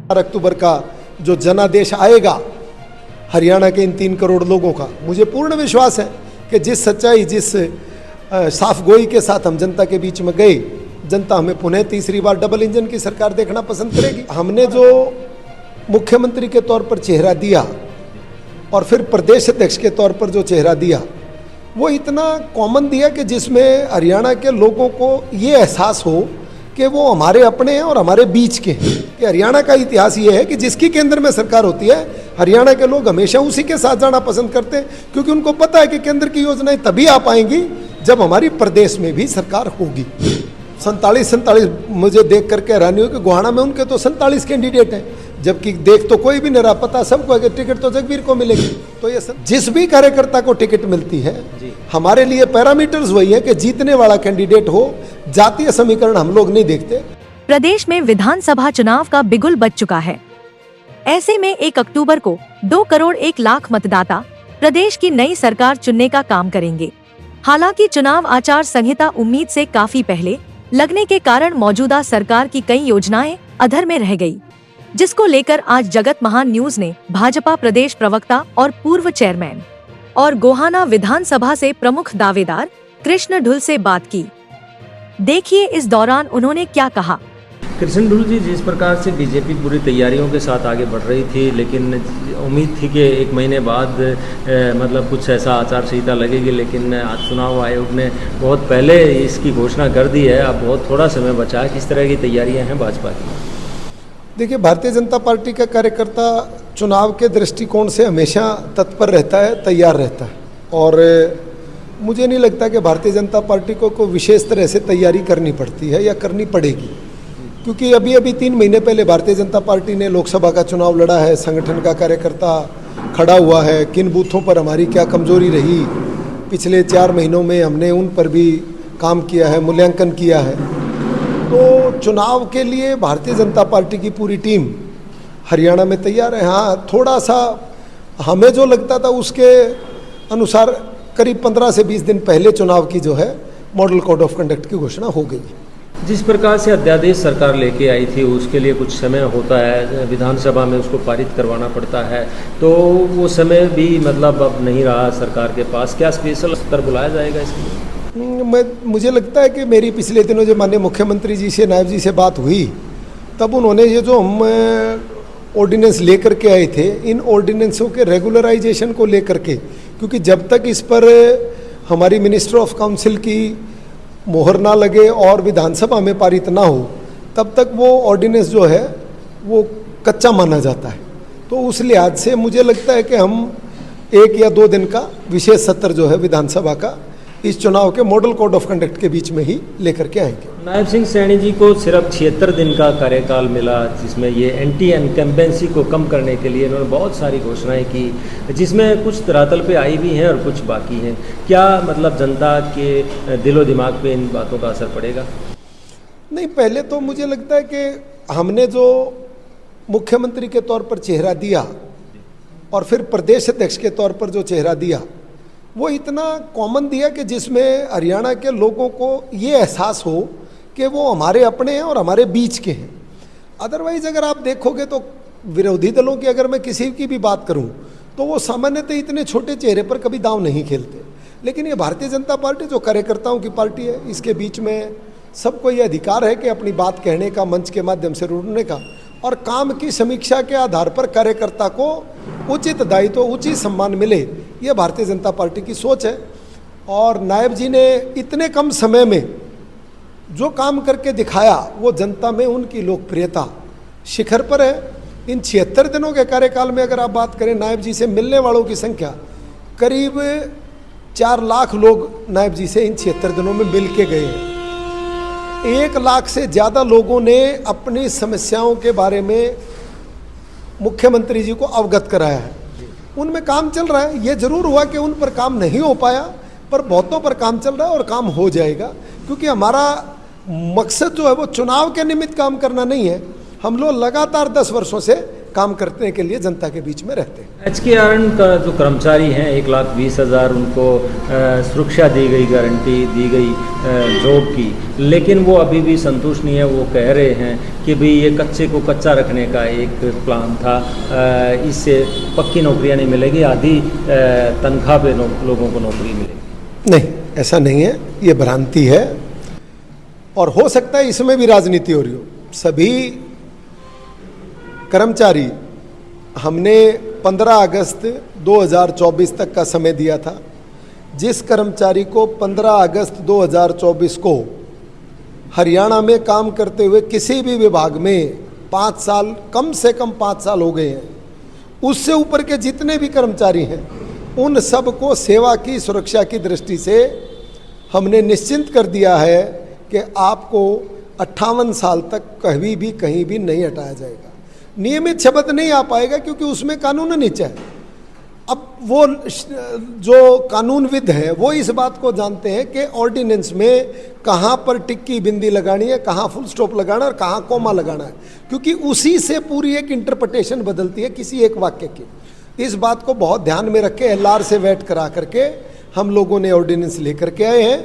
अक्टूबर का जो जनादेश आएगा हरियाणा के इन 3 करोड़ लोगों का, मुझे पूर्ण विश्वास है कि जिस सच्चाई, जिस साफ गोई के साथ हम जनता के बीच में गए, जनता हमें पुनः तीसरी बार डबल इंजन की सरकार देखना पसंद करेगी। हमने जो मुख्यमंत्री के तौर पर चेहरा दिया और फिर प्रदेश अध्यक्ष के तौर पर जो चेहरा दिया, वो इतना कॉमन दिया कि जिसमें हरियाणा के लोगों को ये एहसास हो कि वो हमारे अपने हैं और हमारे बीच के हैं। कि हरियाणा का इतिहास ये है कि जिसकी केंद्र में सरकार होती है, हरियाणा के लोग हमेशा उसी के साथ जाना पसंद करते हैं, क्योंकि उनको पता है कि केंद्र की योजनाएं तभी आ पाएंगी जब हमारी प्रदेश में भी सरकार होगी। 47 मुझे देख करके हैरानी हो कि गोहाना में उनके तो 47 कैंडिडेट हैं, जबकि देख तो कोई भी नहीं रहा, पता सबको है कि टिकट तो जगबीर को मिलेगी। तो ये जिस भी कार्यकर्ता को टिकट मिलती है, हमारे लिए पैरामीटर्स वही है कि जीतने वाला कैंडिडेट हो, जातीय समीकरण हम लोग नहीं देखते। प्रदेश में विधानसभा चुनाव का बिगुल बज चुका है। ऐसे में 1 अक्टूबर को 2 करोड़ 1 लाख मतदाता प्रदेश की नई सरकार चुनने का काम करेंगे। हालांकि चुनाव आचार संहिता उम्मीद से काफी पहले लगने के कारण मौजूदा सरकार की कई योजनाएं अधर में रह गई, जिसको लेकर आज जगत महान न्यूज ने भाजपा प्रदेश प्रवक्ता और पूर्व चेयरमैन और गोहाना विधानसभा से प्रमुख दावेदार कृष्ण ढुल से बात की। देखिए इस दौरान उन्होंने क्या कहा। कृष्ण ढुल जी, जिस प्रकार से बीजेपी पूरी तैयारियों के साथ आगे बढ़ रही थी, लेकिन उम्मीद थी कि 1 महीने बाद मतलब कुछ ऐसा आचार संहिता लगेगी, लेकिन आज चुनाव आयोग ने बहुत पहले इसकी घोषणा कर दी है। अब बहुत थोड़ा समय बचा है, किस तरह की तैयारियां हैं भाजपा की? देखिए, भारतीय जनता पार्टी का कार्यकर्ता चुनाव के दृष्टिकोण से हमेशा तत्पर रहता है, तैयार रहता है, और मुझे नहीं लगता कि भारतीय जनता पार्टी को कोई विशेष तरह से तैयारी करनी पड़ती है या करनी पड़ेगी, क्योंकि अभी 3 महीने पहले भारतीय जनता पार्टी ने लोकसभा का चुनाव लड़ा है। संगठन का कार्यकर्ता खड़ा हुआ है, किन बूथों पर हमारी क्या कमजोरी रही, पिछले 4 महीनों में हमने उन पर भी काम किया है, मूल्यांकन किया है। तो चुनाव के लिए भारतीय जनता पार्टी की पूरी टीम हरियाणा में तैयार है। हाँ, थोड़ा सा हमें जो लगता था उसके अनुसार करीब 15 से 20 दिन पहले चुनाव की जो है मॉडल कोड ऑफ कंडक्ट की घोषणा हो गई। जिस प्रकार से अध्यादेश सरकार लेके आई थी, उसके लिए कुछ समय होता है, विधानसभा में उसको पारित करवाना पड़ता है, तो वो समय भी मतलब अब नहीं रहा सरकार के पास। क्या स्पेशल स्तर बुलाया जाएगा इसके लिए? मुझे लगता है कि मेरी पिछले दिनों जो माननीय मुख्यमंत्री जी से, नायब जी से बात हुई, तब उन्होंने ये जो हम ऑर्डिनेंस लेकर के आए थे, इन ऑर्डिनेंसों के रेगुलराइजेशन को लेकर के, क्योंकि जब तक इस पर हमारी मिनिस्टर ऑफ काउंसिल की मोहर ना लगे और विधानसभा में पारित ना हो, तब तक वो ऑर्डिनेंस जो है वो कच्चा माना जाता है। तो उस लिहाज से मुझे लगता है कि हम 1 या 2 दिन का विशेष सत्र जो है विधानसभा का इस चुनाव के मॉडल कोड ऑफ कंडक्ट के बीच में ही लेकर के आएंगे। नायब सिंह सैनी जी को सिर्फ 76 दिन का कार्यकाल मिला, जिसमें ये एंटी इनकम्बेंसी को कम करने के लिए इन्होंने बहुत सारी घोषणाएं की, जिसमें कुछ धरातल पे आई भी हैं और कुछ बाकी हैं। क्या मतलब जनता के दिलो दिमाग पे इन बातों का असर पड़ेगा? नहीं, पहले तो मुझे लगता है कि हमने जो मुख्यमंत्री के तौर पर चेहरा दिया और फिर प्रदेश अध्यक्ष के तौर पर जो चेहरा दिया, वो इतना कॉमन दिया कि जिसमें हरियाणा के लोगों को ये एहसास हो कि वो हमारे अपने हैं और हमारे बीच के हैं। अदरवाइज अगर आप देखोगे तो विरोधी दलों की अगर मैं किसी की भी बात करूं, तो वो सामान्यतः इतने छोटे चेहरे पर कभी दांव नहीं खेलते। लेकिन ये भारतीय जनता पार्टी जो कार्यकर्ताओं की पार्टी है, इसके बीच में सबको ये अधिकार है कि अपनी बात कहने का, मंच के माध्यम से रुड़ने का, और काम की समीक्षा के आधार पर कार्यकर्ता को उचित दायित्व, उचित सम्मान मिले, ये भारतीय जनता पार्टी की सोच है। और नायब जी ने इतने कम समय में जो काम करके दिखाया, वो जनता में उनकी लोकप्रियता शिखर पर है। इन 76 दिनों के कार्यकाल में अगर आप बात करें, नायब जी से मिलने वालों की संख्या करीब 4 लाख लोग नायब जी से इन 76 दिनों में मिल के गए हैं। 1 लाख से ज़्यादा लोगों ने अपनी समस्याओं के बारे में मुख्यमंत्री जी को अवगत कराया है। उनमें काम चल रहा है। ये जरूर हुआ कि उन पर काम नहीं हो पाया, पर बहुतों पर काम चल रहा है और काम हो जाएगा, क्योंकि हमारा मकसद जो है वो चुनाव के निमित्त काम करना नहीं है। हम लोग लगातार 10 वर्षों से काम करने के लिए जनता के बीच में रहते हैं। HKRN का जो कर्मचारी हैं 1,20,000 उनको सुरक्षा दी गई, गारंटी दी गई जॉब की, लेकिन वो अभी भी संतुष्ट नहीं है। वो कह रहे हैं कि भाई ये कच्चे को कच्चा रखने का एक प्लान था, इससे पक्की नौकरियां नहीं मिलेगी, आधी तनख्वाह पे लोगों को नौकरी मिलेगी। नहीं, ऐसा नहीं है, ये भ्रांति है और हो सकता है इसमें भी राजनीति हो रही हो। सभी कर्मचारी, हमने 15 अगस्त 2024 तक का समय दिया था। जिस कर्मचारी को 15 अगस्त 2024 को हरियाणा में काम करते हुए किसी भी विभाग में 5 साल, कम से कम 5 साल हो गए हैं, उससे ऊपर के जितने भी कर्मचारी हैं, उन सब को सेवा की सुरक्षा की दृष्टि से हमने निश्चिंत कर दिया है कि आपको 58 साल तक कभी भी कहीं भी नहीं हटाया जाएगा। नियमित शब्द नहीं आ पाएगा क्योंकि उसमें कानून नीचे है। अब वो जो कानूनविद हैं वो इस बात को जानते हैं कि ऑर्डिनेंस में कहाँ पर टिक्की बिंदी लगानी है, कहाँ फुल स्टॉप लगाना है और कहाँ कोमा लगाना है, क्योंकि उसी से पूरी एक इंटरप्रिटेशन बदलती है किसी एक वाक्य की। इस बात को बहुत ध्यान में रख के LR से वेट करा करके हम लोगों ने ऑर्डिनेंस लेकर के आए हैं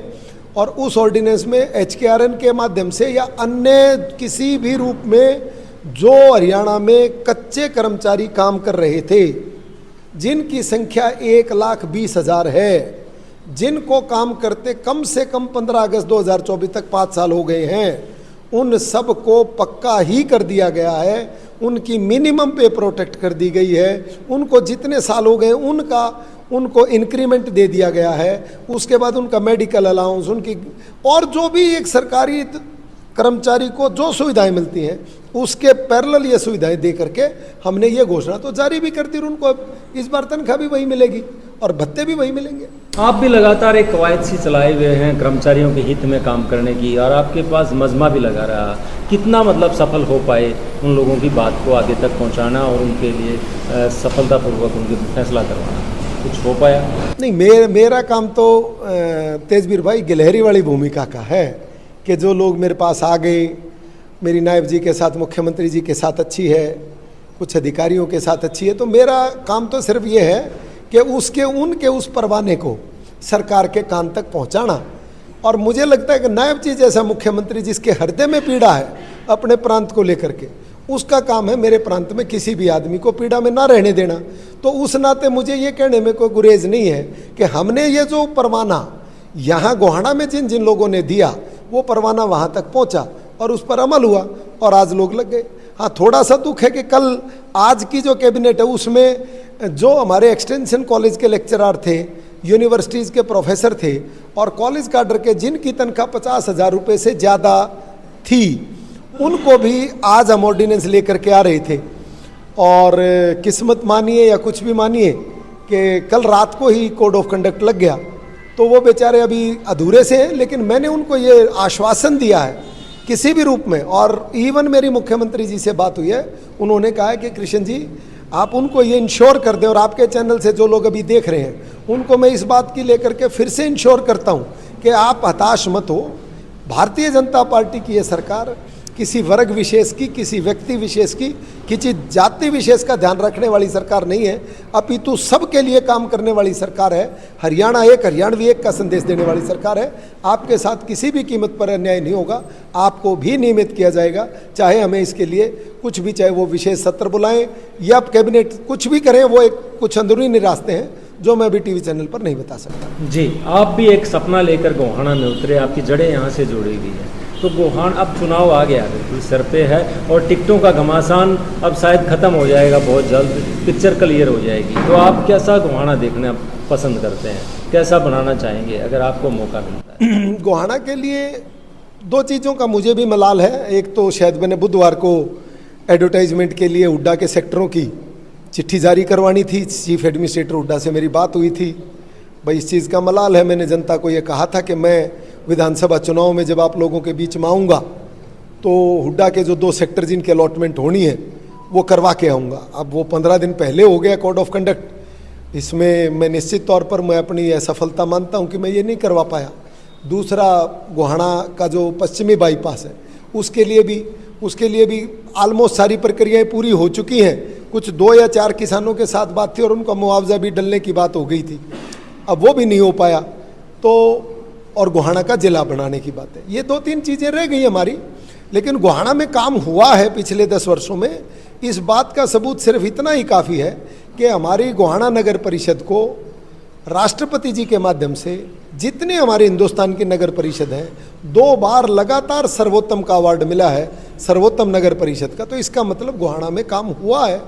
और उस ऑर्डिनेंस में HKRN के माध्यम से या अन्य किसी भी रूप में जो हरियाणा में कच्चे कर्मचारी काम कर रहे थे, जिनकी संख्या 1,20,000 है, जिनको काम करते कम से कम 15 अगस्त 2024 तक 5 साल हो गए हैं, उन सब को पक्का ही कर दिया गया है। उनकी मिनिमम पे प्रोटेक्ट कर दी गई है। उनको जितने साल हो गए उनको इंक्रीमेंट दे दिया गया है। उसके बाद उनका मेडिकल अलाउंस, उनकी और जो भी एक सरकारी कर्मचारी को जो सुविधाएं मिलती हैं उसके पैरेलल ये सुविधाएं दे करके हमने ये घोषणा तो जारी भी कर दी। उनको इस बार तनख्वाह भी वही मिलेगी और भत्ते भी वही मिलेंगे। आप भी लगातार एक कवायद सी चलाए हुए हैं कर्मचारियों के हित में काम करने की, और आपके पास मजमा भी लगा रहा। कितना मतलब सफल हो पाए उन लोगों की बात को आगे तक पहुंचाना और उनके लिए सफलतापूर्वक उनके फैसला करवाना, कुछ हो पाया? नहीं, मेरा काम तो तेजवीर भाई गिलहरी वाली भूमिका का है कि जो लोग मेरे पास आ गए, मेरी नायब जी के साथ, मुख्यमंत्री जी के साथ अच्छी है, कुछ अधिकारियों के साथ अच्छी है, तो मेरा काम तो सिर्फ ये है कि उनके उस परवाने को सरकार के कान तक पहुंचाना। और मुझे लगता है कि नायब जी जैसा मुख्यमंत्री जिसके हृदय में पीड़ा है अपने प्रांत को लेकर के, उसका काम है मेरे प्रांत में किसी भी आदमी को पीड़ा में ना रहने देना। तो उस नाते मुझे ये कहने में कोई गुरेज नहीं है कि हमने ये जो परवाना यहाँ गोहाना में जिन जिन लोगों ने दिया वो परवाना वहाँ तक पहुँचा और उस पर अमल हुआ और आज लोग लग गए। हाँ, थोड़ा सा दुख है कि कल आज की जो कैबिनेट है उसमें जो हमारे एक्सटेंशन कॉलेज के लेक्चरर थे, यूनिवर्सिटीज़ के प्रोफेसर थे और कॉलेज काडर के जिनकी तनख्वाह 50,000 रुपये से ज़्यादा थी, उनको भी आज हम ऑर्डिनेंस लेकर के आ रहे थे। और किस्मत मानिए या कुछ भी मानिए कि कल रात को ही कोड ऑफ कंडक्ट लग गया, तो वो बेचारे अभी अधूरे से हैं। लेकिन मैंने उनको ये आश्वासन दिया है किसी भी रूप में, और इवन मेरी मुख्यमंत्री जी से बात हुई है, उन्होंने कहा है कि कृष्ण जी आप उनको ये इंश्योर कर दें, और आपके चैनल से जो लोग अभी देख रहे हैं उनको मैं इस बात की लेकर के फिर से इंश्योर करता हूँ कि आप हताश मत हो। भारतीय जनता पार्टी की ये सरकार किसी वर्ग विशेष की, किसी व्यक्ति विशेष की, किसी जाति विशेष का ध्यान रखने वाली सरकार नहीं है, अपितु सबके लिए काम करने वाली सरकार है। हरियाणा एक, हरियाणवी एक का संदेश देने वाली सरकार है। आपके साथ किसी भी कीमत पर अन्याय नहीं होगा, आपको भी नियमित किया जाएगा, चाहे हमें इसके लिए कुछ भी, चाहे वो विशेष सत्र बुलाएं या कैबिनेट कुछ भी करें, वो एक कुछ अंदरूनी रास्ते हैं जो मैं अभी टीवी चैनल पर नहीं बता सकता। जी, आप भी एक सपना लेकर गोहाना में उतरे, आपकी जड़ें यहाँ से जुड़ी हुई हैं। तो गोहान अब चुनाव आ गया, बिल्कुल सर पे है और टिकटों का घमासान अब शायद ख़त्म हो जाएगा बहुत जल्द, पिक्चर क्लियर हो जाएगी। तो आप कैसा गोहाना देखना पसंद करते हैं, कैसा बनाना चाहेंगे अगर आपको मौका मिलता है? गोहाना के लिए दो चीज़ों का मुझे भी मलाल है। एक तो शायद मैंने बुधवार को एडवर्टाइजमेंट के लिए हुड्डा के सेक्टरों की चिट्ठी जारी करवानी थी, चीफ एडमिनिस्ट्रेटर हुड्डा से मेरी बात हुई थी, भाई इस चीज़ का मलाल है। मैंने जनता को ये कहा था कि मैं विधानसभा चुनाव में जब आप लोगों के बीच में आऊँगा तो हुड्डा के जो 2 सेक्टर जिनकी अलॉटमेंट होनी है वो करवा के आऊँगा। अब वो 15 दिन पहले हो गया कोड ऑफ कंडक्ट, इसमें मैं निश्चित तौर पर मैं अपनी असफलता मानता हूँ कि मैं ये नहीं करवा पाया। दूसरा, गोहाना का जो पश्चिमी बाईपास है उसके लिए भी ऑलमोस्ट सारी प्रक्रियाएँ पूरी हो चुकी हैं, कुछ 2 या 4 किसानों के साथ बात थी और उनका मुआवजा भी डलने की बात हो गई थी, अब वो भी नहीं हो पाया। तो और गोहाना का जिला बनाने की बात है, ये 2-3 चीज़ें रह गई हमारी। लेकिन गोहाना में काम हुआ है पिछले 10 वर्षों में, इस बात का सबूत सिर्फ इतना ही काफ़ी है कि हमारी गोहाना नगर परिषद को राष्ट्रपति जी के माध्यम से जितने हमारे हिंदुस्तान की नगर परिषद हैं 2 बार लगातार सर्वोत्तम का अवार्ड मिला है, सर्वोत्तम नगर परिषद का। तो इसका मतलब गोहाना में काम हुआ है।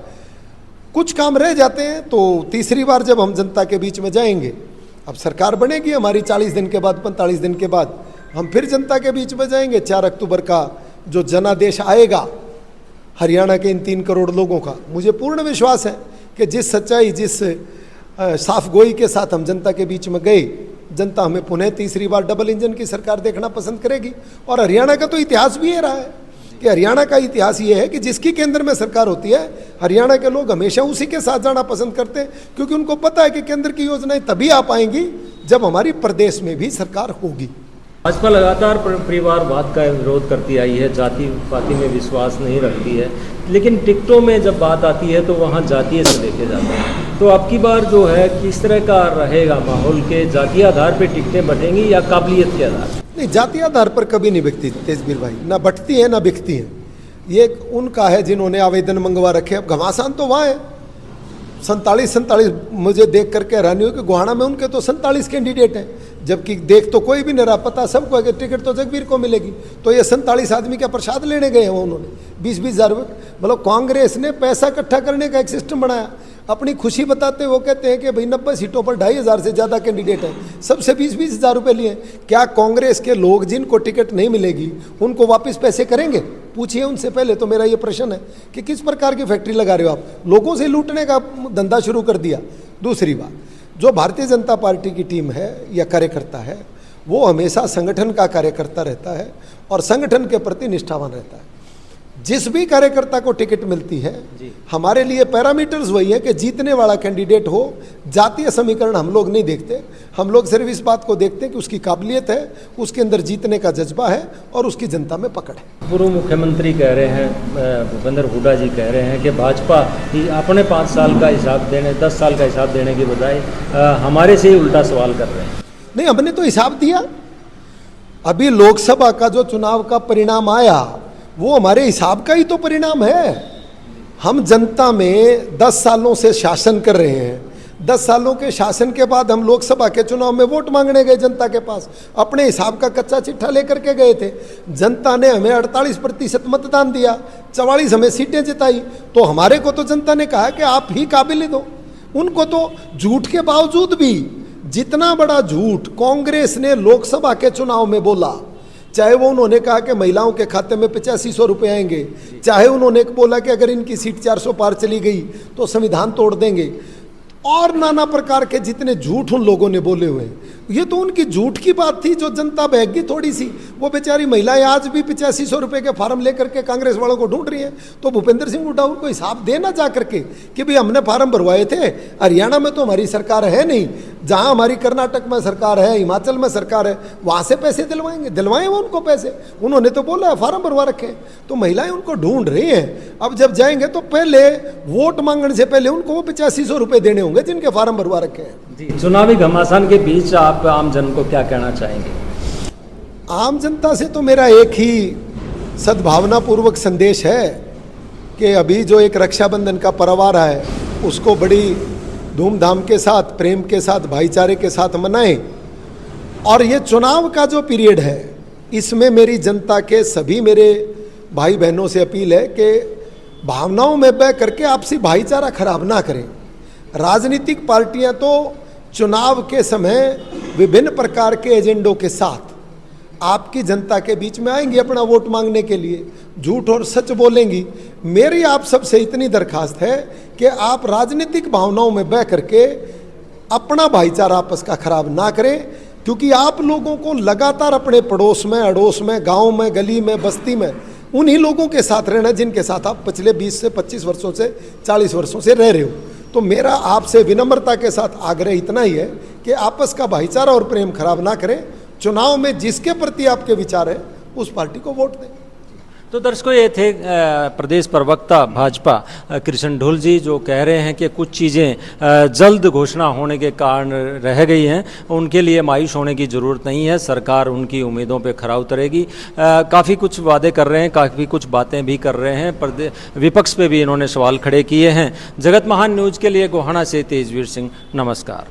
कुछ काम रह जाते हैं तो तीसरी बार जब हम जनता के बीच में जाएंगे, अब सरकार बनेगी हमारी 40 दिन के बाद, 45 दिन के बाद हम फिर जनता के बीच में जाएंगे। 4 अक्टूबर का जो जनादेश आएगा हरियाणा के इन 3 करोड़ लोगों का, मुझे पूर्ण विश्वास है कि जिस सच्चाई, जिस साफ गोई के साथ हम जनता के बीच में गए, जनता हमें पुनः तीसरी बार डबल इंजन की सरकार देखना पसंद करेगी। और हरियाणा का तो इतिहास भी ये रहा है कि हरियाणा का इतिहास ये है कि जिसकी केंद्र में सरकार होती है, हरियाणा के लोग हमेशा उसी के साथ जाना पसंद करते हैं, क्योंकि उनको पता है कि केंद्र की योजनाएं तभी आ पाएंगी जब हमारी प्रदेश में भी सरकार होगी। भाजपा लगातार परिवारवाद का विरोध करती आई है, जाति पाति में विश्वास नहीं रखती है, लेकिन टिकटों में जब बात आती है तो वहाँ जातीय से देखे जाते हैं। तो अब की बार जो है किस तरह का रहेगा माहौल, के जातीय आधार पर टिकटें बटेंगी या काबिलियत के आधार पर? नहीं, जातीय आधार पर कभी नहीं बिकती तेजवीर भाई, ना बटती है ना बिकती है। ये उनका है जिन्होंने आवेदन मंगवा रखे। अब घमासान तो वहाँ है 47 मुझे देख करके हैरानी हुई कि गोहाना में उनके तो 47 कैंडिडेट हैं, जबकि देख तो कोई भी नहीं रहा, पता सबको है कि टिकट तो जगबीर को मिलेगी। तो ये 47 आदमी का प्रसाद लेने गए हैं उन्होंने 20-20 हज़ार रुपये। मतलब कांग्रेस ने पैसा इकट्ठा करने का एक सिस्टम बनाया, अपनी खुशी बताते वो कहते हैं कि भाई 90 सीटों पर 2,500 से ज़्यादा कैंडिडेट हैं, सबसे 20-20 हज़ार रुपये लिए। क्या कांग्रेस के लोग जिनको टिकट नहीं मिलेगी उनको वापस पैसे करेंगे? पूछिए उनसे। पहले तो मेरा ये प्रश्न है कि किस प्रकार की फैक्ट्री लगा रहे हो आप, लोगों से लूटने का धंधा शुरू कर दिया। दूसरी बात, जो भारतीय जनता पार्टी की टीम है या कार्यकर्ता है, वो हमेशा संगठन का कार्यकर्ता रहता है और संगठन के प्रति निष्ठावान रहता है। जिस भी कार्यकर्ता को टिकट मिलती है, हमारे लिए पैरामीटर्स वही है कि जीतने वाला कैंडिडेट हो। जातीय समीकरण हम लोग नहीं देखते, हम लोग सिर्फ इस बात को देखते हैं कि उसकी काबिलियत है, उसके अंदर जीतने का जज्बा है और उसकी जनता में पकड़ है। पूर्व मुख्यमंत्री कह रहे हैं, भूपेंद्र हुड्डा जी कह रहे हैं कि भाजपा अपने 5 साल का हिसाब देने, 10 साल का हिसाब देने की बजाय हमारे से ही उल्टा सवाल कर रहे हैं। नहीं, हमने तो हिसाब दिया। अभी लोकसभा का जो चुनाव का परिणाम आया वो हमारे हिसाब का ही तो परिणाम है। हम जनता में 10 सालों से शासन कर रहे हैं, 10 सालों के शासन के बाद हम लोकसभा के चुनाव में वोट मांगने गए जनता के पास, अपने हिसाब का कच्चा चिट्ठा लेकर के गए थे। जनता ने हमें 48% मतदान दिया, 44 हमें सीटें जिताई। तो हमारे को तो जनता ने कहा कि आप ही काबिल हो। उनको तो झूठ के बावजूद भी, जितना बड़ा झूठ कांग्रेस ने लोकसभा के चुनाव में बोला, चाहे वो उन्होंने कहा कि महिलाओं के खाते में 8500 रुपये आएंगे, चाहे उन्होंने बोला कि अगर इनकी सीट 400 पार चली गई तो संविधान तोड़ देंगे, और नाना प्रकार के जितने झूठ उन लोगों ने बोले हुए हैं, ये तो उनकी झूठ की बात थी जो जनता बहक गई थोड़ी सी। वो बेचारी महिलाएं आज भी 8500 रुपये के फार्म लेकर के कांग्रेस वालों को ढूंढ रही हैं। तो भूपेंद्र सिंह हुड्डा उनको हिसाब देना जा करके कि भाई हमने फार्म भरवाए थे, हरियाणा में तो हमारी सरकार है नहीं, जहाँ हमारी कर्नाटक में सरकार है, हिमाचल में सरकार है, वहाँ से पैसे दिलवाएंगे। दिलवाएं वो उनको पैसे, उन्होंने तो बोला है फार्म भरवा रखे हैं। तो महिलाएं उनको ढूंढ रही हैं। अब जब जाएंगे तो पहले वोट मांगने से पहले उनको वो 8500 रुपये देने होंगे जिनके फार्म भरवा रखे हैं। जी, चुनावी घमासान के बीच आप आम जन को क्या कहना चाहेंगे? आम जनता से तो मेरा एक ही सद्भावनापूर्वक संदेश है कि अभी जो एक रक्षाबंधन का पर्व आ रहा है उसको बड़ी धूमधाम के साथ, प्रेम के साथ, भाईचारे के साथ मनाएं। और ये चुनाव का जो पीरियड है इसमें मेरी जनता के सभी मेरे भाई बहनों से अपील है कि भावनाओं में बह करके आपसी भाईचारा खराब ना करें। राजनीतिक पार्टियां तो चुनाव के समय विभिन्न प्रकार के एजेंडों के साथ आपकी जनता के बीच में आएंगी अपना वोट मांगने के लिए, झूठ और सच बोलेंगी। मेरी आप सबसे इतनी दरखास्त है कि आप राजनीतिक भावनाओं में बह करके अपना भाईचारा आपस का खराब ना करें, क्योंकि आप लोगों को लगातार अपने पड़ोस में, अड़ोस में, गांव में, गली में, बस्ती में उन्हीं लोगों के साथ रहना जिनके साथ आप पिछले 20 से 25 वर्षों से, 40 वर्षों से रह रहे हो। तो मेरा आपसे विनम्रता के साथ आग्रह इतना ही है कि आपस का भाईचारा और प्रेम खराब ना करें। चुनाव में जिसके प्रति आपके विचार है उस पार्टी को वोट दें। तो दर्शकों, ये थे प्रदेश प्रवक्ता भाजपा कृष्ण ढुल जी, जो कह रहे हैं कि कुछ चीज़ें जल्द घोषणा होने के कारण रह गई हैं, उनके लिए मायूस होने की ज़रूरत नहीं है, सरकार उनकी उम्मीदों पे खरा उतरेगी। काफ़ी कुछ वादे कर रहे हैं, काफ़ी कुछ बातें भी कर रहे हैं, विपक्ष पे भी इन्होंने सवाल खड़े किए हैं। जगत महान न्यूज़ के लिए गोहाना से तेजवीर सिंह, नमस्कार।